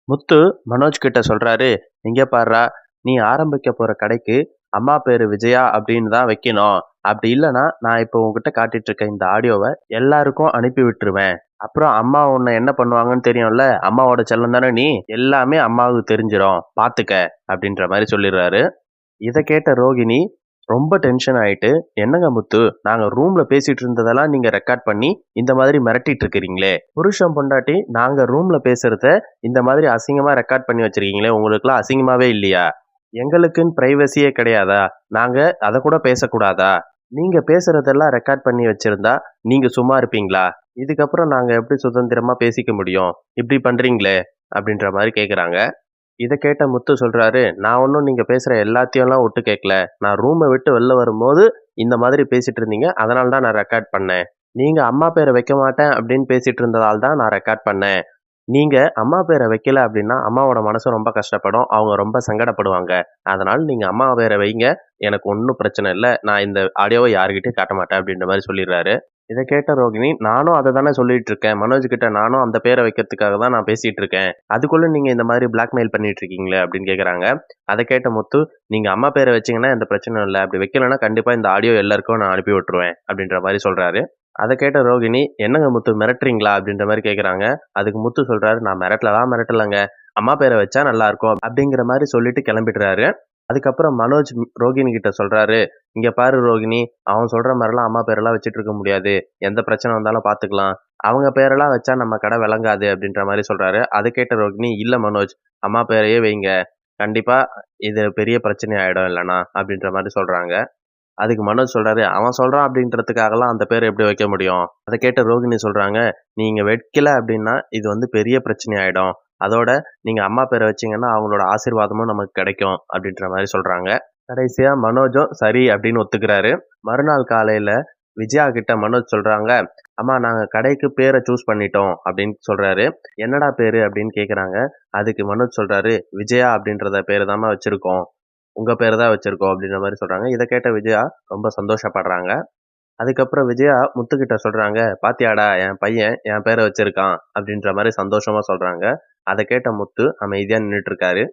முத்து மனோஜ் கிட்ட சொல்றாரு, "இங்க பார்றா, நீ ஆரம்பிக்க போற கடைக்கு அம்மா பேரு விஜயா அப்படின்னு தான் வைக்கணும். அப்படி இல்லன்னா, நான் இப்போ உன்கிட்ட காட்டிட்டு இருக்க இந்த ஆடியோவ எல்லாருக்கும் அனுப்பி விட்டுருவேன். அப்புறம் அம்மா உன்னை என்ன பண்ணுவாங்கன்னு தெரியும்ல? அம்மாவோட செல்லம் தானே நீ. எல்லாமே அம்மாவுக்கு தெரிஞ்சிரும். பாத்துக்க." அப்படின்ற மாரி சொல்லிடுறாரு. இத கேட்ட ரோகிணி ரொம்ப டென்ஷன் ஆயிட்டு, "என்னங்க முத்து, நாங்க ரூம்ல பேசிட்டு இருந்ததெல்லாம் நீங்க ரெக்கார்ட் பண்ணி, இந்த மாதிரி மிரட்டிட்டு இருக்கிறீங்களே! புருஷன் பொண்டாட்டி நாங்க ரூம்ல பேசுறத இந்த மாதிரி அசிங்கமா ரெக்கார்ட் பண்ணி வச்சிருக்கீங்களே! உங்களுக்குலாம் அசிங்கமாவே இல்லையா? எங்களுக்குன்னு பிரைவசியே கிடையாதா? நாங்க அத கூட பேசக்கூடாதா? நீங்க பேசுறதெல்லாம் ரெக்கார்ட் பண்ணி வச்சிருந்தா, நீங்க சும்மா இருப்பீங்களா? இதுக்கப்புறம் நாங்க எப்படி சுதந்திரமா பேசிக்க முடியும்? இப்படி பண்றீங்களே!" அப்படின்ற மாரி கேட்குறாங்க. இத கேட்ட முத்து சொல்றாரு, "நான் ஒண்ணும் நீங்க பேசுற எல்லாத்தையும்லாம் ஒட்டு கேட்கல. நான் ரூம விட்டு வெளில வரும்போது, இந்த மாதிரி பேசிட்டு இருந்தீங்க. அதனால தான் நான் ரெக்கார்ட் பண்ணேன். நீங்க அம்மா பேர வைக்க மாட்டேன் அப்படின்னு பேசிட்டு இருந்ததால தான் நான் ரெக்கார்ட் பண்ணேன். நீங்க அம்மா பேர வைக்கல அப்படின்னா, அம்மாவோட மனசு ரொம்ப கஷ்டப்படும். அவங்க ரொம்ப சங்கடப்படுவாங்க. அதனால நீங்க அம்மா பேர வைங்க. எனக்கு ஒண்ணும் பிரச்சனை இல்ல. நான் இந்த ஆடியோவ யார்கிட்டயும் காட்ட மாட்டேன்." அப்படின்ற மாரி சொல்லிடுறாரு. இத கேட்ட ரோகிணி, "நானும் அத தானே சொல்லிட்டு இருக்கேன். மனோஜ் கிட்ட நானும் அந்த பேர வைக்கிறதுக்காக தான் நான் பேசிட்டு இருக்கேன். அதுக்குள்ள நீங்க இந்த மாதிரி பிளாக்மெயில் பண்ணிட்டு இருக்கீங்களே!" அப்படின்னு கேட்குறாங்க. அத கேட்ட முத்து, "நீங்க அம்மா பேர வச்சீங்கன்னா எந்த பிரச்சனையும் இல்ல. அப்படி வைக்கலன்னா கண்டிப்பா இந்த ஆடியோ எல்லாருக்கும் நான் அனுப்பி விட்டுருவேன்." அப்படின்ற மாரி சொல்றாரு. அத கேட்ட ரோகிணி, "என்னங்க முத்து மிரட்டுறீங்களா?" அப்படின்ற மாரி கேட்குறாங்க. அதுக்கு முத்து சொல்றாரு, "நான் மிரட்டலங்க. அம்மா பேர வச்சா நல்லா இருக்கும்." அப்படிங்கிற மாரி சொல்லிட்டு கிளம்பிடுறாரு. அதுக்கப்புறம் மனோஜ் ரோகிணி கிட்ட சொல்றாரு, "இங்க பாரு ரோகிணி, அவன் சொல்ற மாரிலாம் அம்மா பேரெல்லாம் வச்சுட்டு இருக்க முடியாது. எந்த பிரச்சனை வந்தாலும் பார்த்துக்கலாம். அவங்க பேரெல்லாம் வச்சா நம்ம கடை விளங்காது." அப்படின்ற மாரி சொல்றாரு. அத கேட்ட ரோகிணி, "இல்ல மனோஜ், அம்மா பேரையே வைங்க. கண்டிப்பா இது பெரிய பிரச்சனை ஆயிடும் இல்லன்னா." அப்படின்ற மாரி சொல்றாங்க. அதுக்கு மனோஜ் சொல்றாரு, "அவன் சொல்றான் அப்படின்றதுக்காகலாம் அந்த பேர எப்படி வைக்க முடியும்?" அத கேட்ட ரோகிணி சொல்றாங்க, "நீங்க வைக்கல அப்படின்னா இது வந்து பெரிய பிரச்சனை ஆயிடும். அதோட நீங்க அம்மா பேர வச்சீங்கன்னா அவங்களோட ஆசீர்வாதமும் நமக்கு கிடைக்கும்." அப்படின்ற மாரி சொல்றாங்க. கடைசியா மனோஜும் சரி அப்படின்னு ஒத்துக்கிறாரு. மறுநாள் காலையில விஜயா கிட்ட மனோஜ் சொல்றாங்க, "அம்மா, நாங்க கடைக்கு பேர சூஸ் பண்ணிட்டோம்." அப்படின்னு சொல்றாரு. "என்னடா பேரு?" அப்படின்னு கேட்குறாங்க. அதுக்கு மனோஜ் சொல்றாரு, "விஜயா அப்படின்றத பேரு தாம்மா வச்சிருக்கோம். உங்க பேரு தான் வச்சிருக்கோம்." அப்படின்ற மாரி சொல்றாங்க. இத கேட்ட விஜயா ரொம்ப சந்தோஷப்படுறாங்க. அதுக்கப்புறம் விஜயா முத்துக்கிட்ட சொல்றாங்க, "பாத்தியாடா, என் பையன் என் பேர வச்சிருக்கான்." அப்படின்ற மாரி சந்தோஷமா சொல்றாங்க. அத கேட்ட முத்து அமைதியா நின்னுட்டு இருக்காரு.